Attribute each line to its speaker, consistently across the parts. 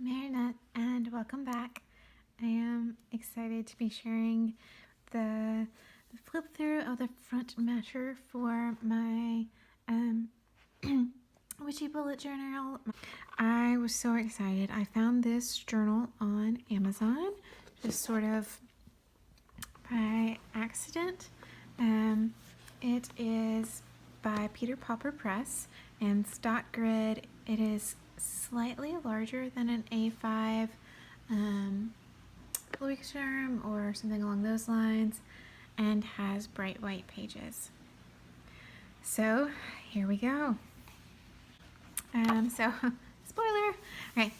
Speaker 1: Marinette, and welcome back. I am excited to be sharing the flip through of the front matter for my Witchy bullet journal. I was so excited. I found this journal on Amazon, just sort of by accident. It is by Peter Popper Press and stock grid. It is slightly larger than an A5 Louis or something along those lines, and has bright white pages. So here we go. Spoiler. Okay,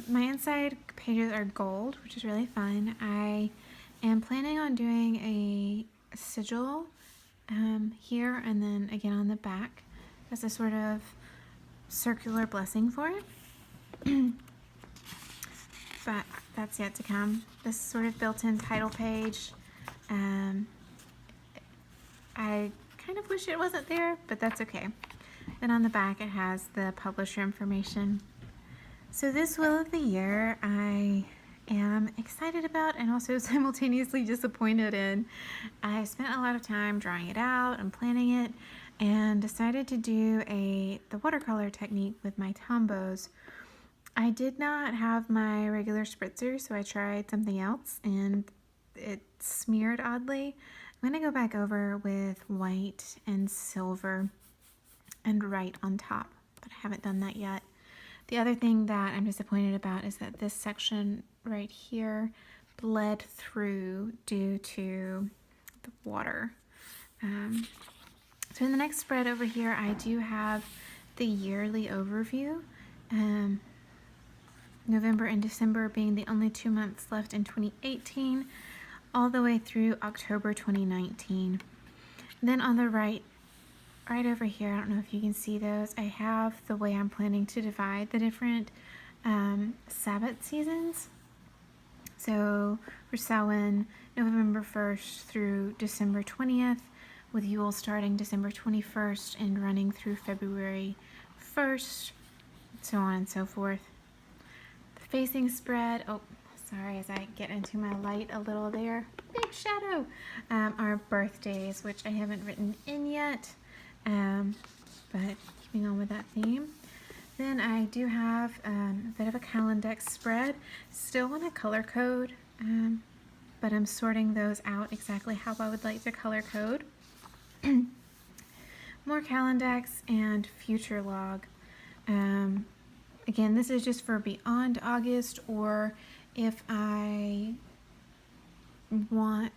Speaker 1: my inside pages are gold, which is really fun. I am planning on doing a sigil here and then again on the back as a sort of circular blessing for it. But that's yet to come. This sort of built-in title page. I kind of wish it wasn't there, but that's okay. Then on the back it has the publisher information. So this Will of the Year I am excited about and also simultaneously disappointed in. I spent a lot of time drawing it out and planning it and decided to do the watercolor technique with my Tombows. I did not have my regular spritzer, so I tried something else and it smeared oddly. I'm going to go back over with white and silver and write on top, but I haven't done that yet. The other thing that I'm disappointed about is that this section right here bled through due to the water. So in the next spread over here, I do have the yearly overview. November and December being the only 2 months left in 2018, all the way through October 2019. Then on the right over here, I don't know if you can see those, I have the way I'm planning to divide the different Sabbath seasons. So for Samhain, November 1st through December 20th, with Yule starting December 21st and running through February 1st, so on and so forth. The facing spread, oh, sorry, as I get into my light a little there, big shadow, are birthdays, which I haven't written in yet, but keeping on with that theme. Then I do have a bit of a Calendex spread, still on a color code, but I'm sorting those out exactly how I would like to color code. More Calendex and future log. Again, this is just for beyond August, or if I know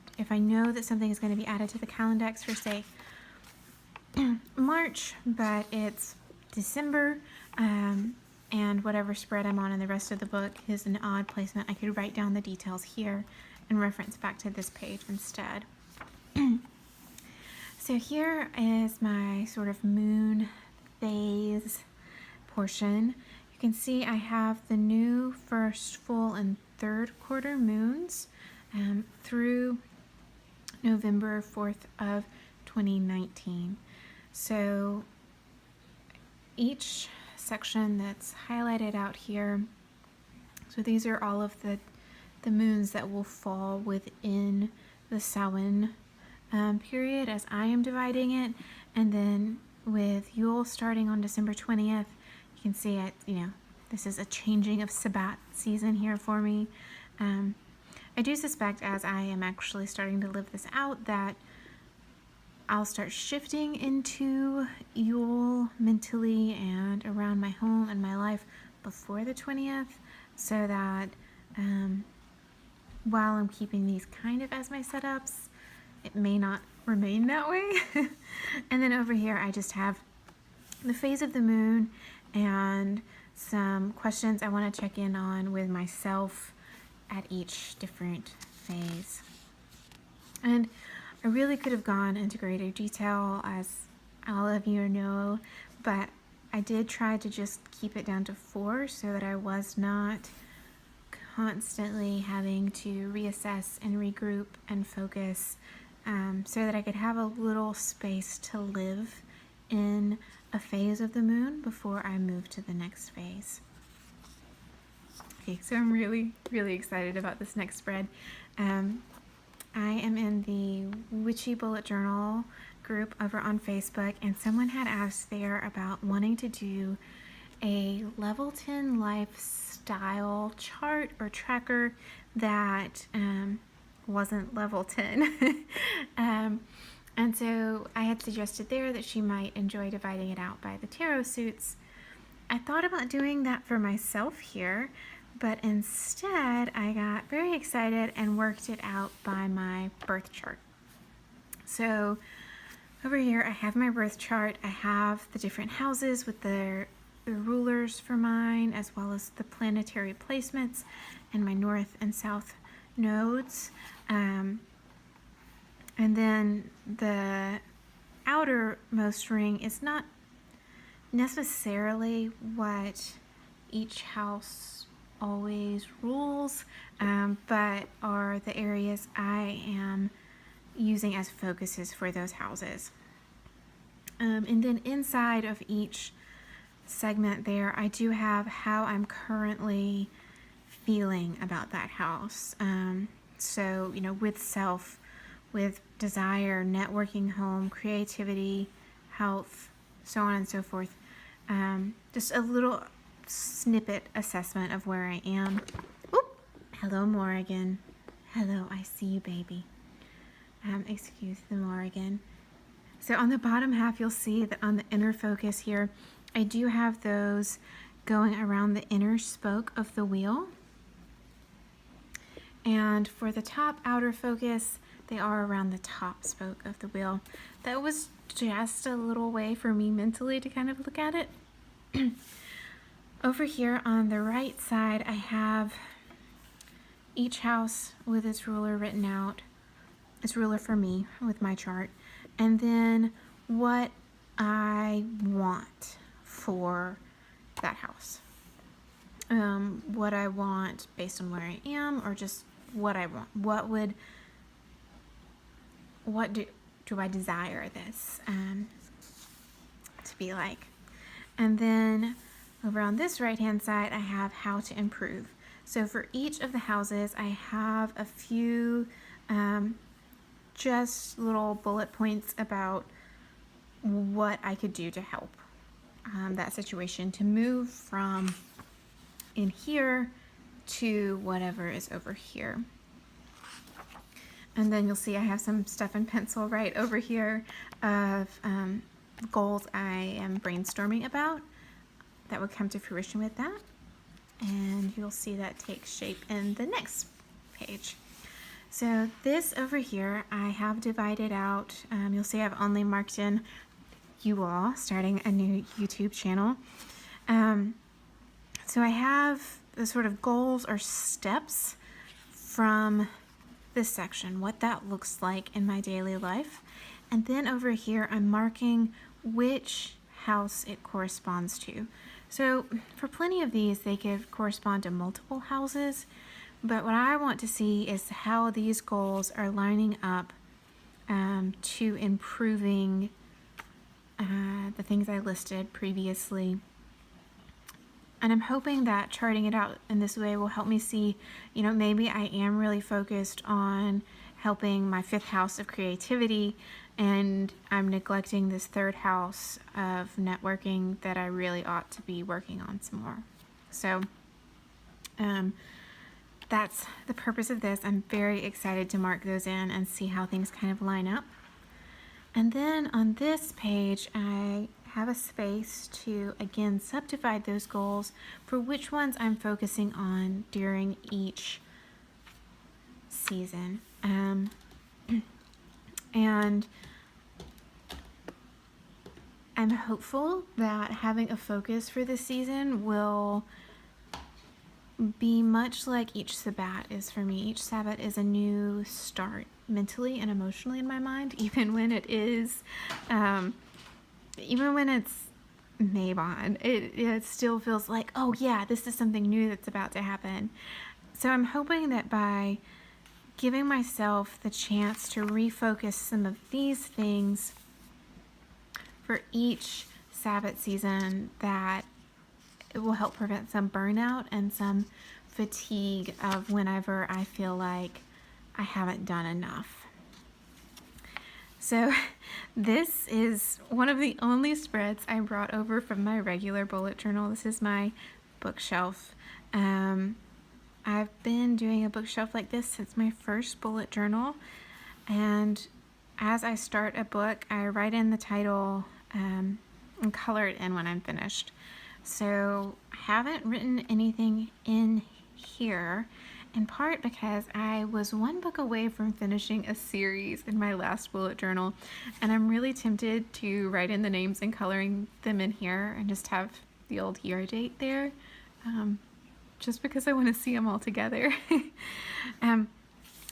Speaker 1: that something is going to be added to the Calendex for, say, March, but it's December, and whatever spread I'm on in the rest of the book is an odd placement, I could write down the details here and reference back to this page instead. So here is my sort of moon phase portion. You can see I have the new first, full, and third quarter moons through November 4th of 2019. So each section that's highlighted out here, so these are all of the moons that will fall within the Samhain period as I am dividing it, and then with Yule starting on December 20th, you can see it, this is a changing of Sabbat season here for me. I do suspect as I am actually starting to live this out that I'll start shifting into Yule mentally and around my home and my life before the 20th, so that while I'm keeping these kind of as my setups, it may not remain that way. And then over here I just have the phase of the moon and some questions I want to check in on with myself at each different phase. And I really could have gone into greater detail, as all of you know, but I did try to just keep it down to 4 so that I was not constantly having to reassess and regroup and focus, so that I could have a little space to live in a phase of the moon before I move to the next phase. coffee. So I'm really, really excited about this next spread. I am in the Witchy Bullet Journal group over on Facebook, and someone had asked there about wanting to do a level 10 lifestyle chart or tracker that wasn't level 10. And so I had suggested there that she might enjoy dividing it out by the tarot suits. I thought about doing that for myself here, but instead I got very excited and worked it out by my birth chart. So over here I have my birth chart. I have the different houses with the rulers for mine, as well as the planetary placements and my north and south nodes. And then the outermost ring is not necessarily what each house always rules, but are the areas I am using as focuses for those houses. And then inside of each segment there, I do have how I'm currently feeling about that house. So, with self, with desire, networking, home, creativity, health, so on and so forth. Just a little snippet assessment of where I am. Oop! Hello, Morrigan. Hello, I see you, baby. Excuse the Morrigan. So on the bottom half, you'll see that on the inner focus here, I do have those going around the inner spoke of the wheel. And for the top outer focus, they are around the top spoke of the wheel. That was just a little way for me mentally to kind of look at it. Over here on the right side, I have each house with its ruler written out. Its ruler for me with my chart. And then what I want for that house. What I want based on where I am, or just what I want. What do I desire this to be like? And then over on this right hand side, I have how to improve. So for each of the houses, I have a few just little bullet points about what I could do to help that situation, to move from in here to whatever is over here. And then you'll see I have some stuff in pencil right over here of goals I am brainstorming about that would come to fruition with that. And you'll see that take shape in the next page. So this over here, I have divided out. You'll see I've only marked in you all starting a new YouTube channel. So I have the sort of goals or steps from this section, what that looks like in my daily life. And then over here, I'm marking which house it corresponds to. So for plenty of these, they could correspond to multiple houses. But what I want to see is how these goals are lining up to improving the things I listed previously. And I'm hoping that charting it out in this way will help me see, maybe I am really focused on helping my fifth house of creativity, and I'm neglecting this third house of networking that I really ought to be working on some more. So that's the purpose of this. I'm very excited to mark those in and see how things kind of line up. And then on this page, I have a space to, again, subdivide those goals for which ones I'm focusing on during each season. And I'm hopeful that having a focus for this season will be much like each Sabbat is for me. Each Sabbat is a new start mentally and emotionally in my mind, even when it is, even when it's Mabon, it still feels like, oh yeah, this is something new that's about to happen. So I'm hoping that by giving myself the chance to refocus some of these things for each Sabbath season, that it will help prevent some burnout and some fatigue of whenever I feel like I haven't done enough. So this is one of the only spreads I brought over from my regular bullet journal. This is my bookshelf. I've been doing a bookshelf like this since my first bullet journal, and as I start a book, I write in the title and color it in when I'm finished. So I haven't written anything in here, in part because I was one book away from finishing a series in my last bullet journal, and I'm really tempted to write in the names and coloring them in here and just have the old year date there, just because I want to see them all together.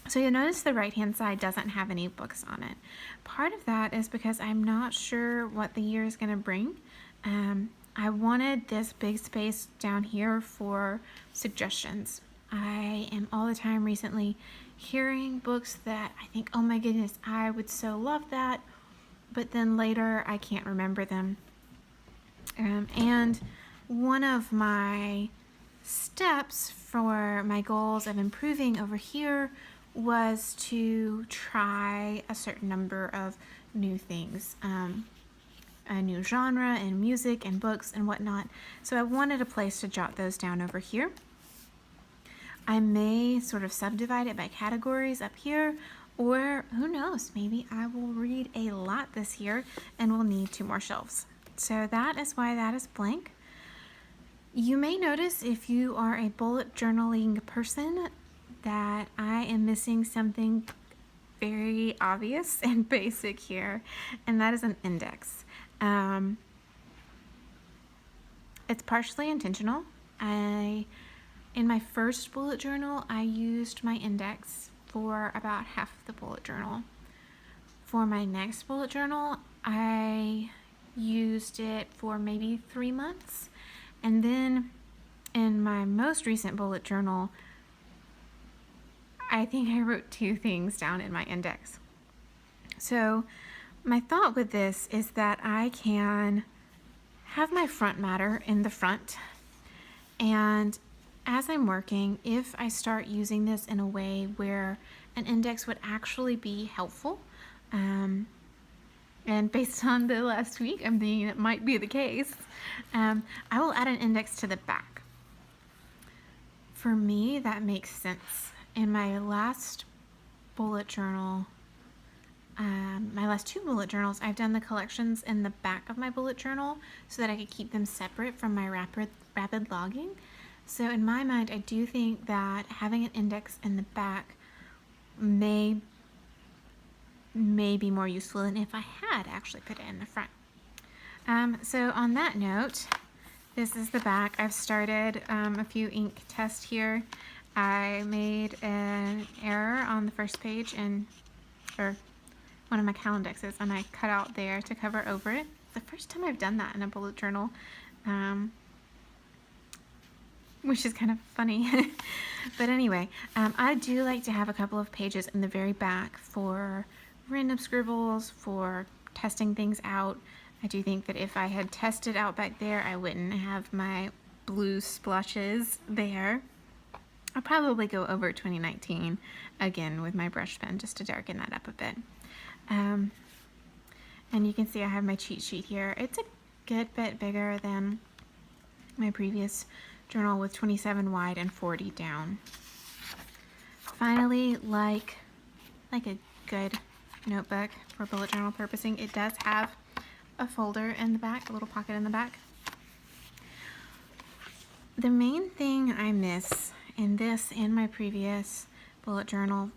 Speaker 1: So you'll notice the right hand side doesn't have any books on it. Part of that is because I'm not sure what the year is going to bring. I wanted this big space down here for suggestions. I am all the time recently hearing books that I think, oh my goodness, I would so love that, but then later I can't remember them. And one of my steps for my goals of improving over here was to try a certain number of new things, a new genre and music and books and whatnot. So I wanted a place to jot those down over here. I may sort of subdivide it by categories up here, or who knows, maybe I will read a lot this year and will need 2 more shelves. So that is why that is blank. You may notice, if you are a bullet journaling person, that I am missing something very obvious and basic here, and that is an index. It's partially intentional. In my first bullet journal, I used my index for about half of the bullet journal. For my next bullet journal, I used it for maybe 3 months. And then in my most recent bullet journal, I think I wrote 2 things down in my index. So my thought with this is that I can have my front matter in the front, and as I'm working, if I start using this in a way where an index would actually be helpful, and based on the last week, I'm thinking it might be the case, I will add an index to the back. For me, that makes sense. In my last bullet journal, my last 2 bullet journals, I've done the collections in the back of my bullet journal so that I could keep them separate from my rapid logging. So in my mind, I do think that having an index in the back may be more useful than if I had actually put it in the front. So on that note, this is the back. I've started a few ink tests here. I made an error on the first page, or one of my calendexes, and I cut out there to cover over it. The first time I've done that in a bullet journal, which is kind of funny. But anyway, I do like to have a couple of pages in the very back for random scribbles, for testing things out. I do think that if I had tested out back there, I wouldn't have my blue splotches there. I'll probably go over 2019 again with my brush pen just to darken that up a bit. And you can see I have my cheat sheet here. It's a good bit bigger than my previous journal with 27 wide and 40 down. Finally, like a good notebook for bullet journal purposing, it does have a folder in the back, a little pocket in the back. The main thing I miss in this and my previous bullet journal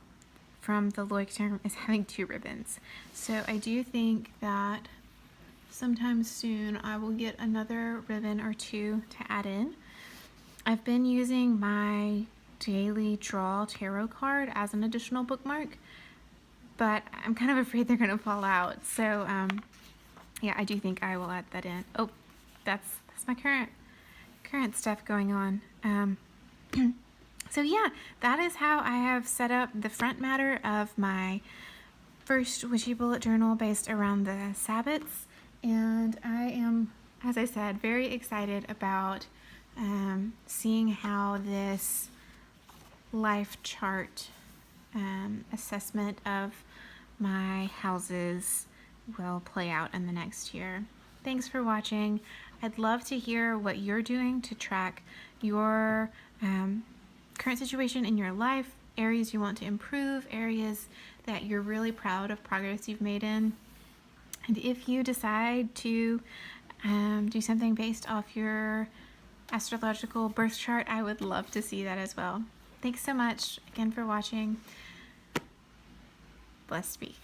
Speaker 1: from the Loic term is having 2 ribbons. So I do think that sometime soon I will get another ribbon or 2 to add in. I've been using my daily draw tarot card as an additional bookmark, but I'm kind of afraid they're going to fall out. So yeah, I do think I will add that in. Oh, that's my current stuff going on. So yeah, that is how I have set up the front matter of my first Witchy bullet journal based around the Sabbats, and I am, as I said, very excited about seeing how this life chart assessment of my houses will play out in the next year. Thanks for watching. I'd love to hear what you're doing to track your current situation in your life, areas you want to improve, areas that you're really proud of progress you've made in. And if you decide to do something based off your astrological birth chart, I would love to see that as well. Thanks so much again for watching. Blessed be.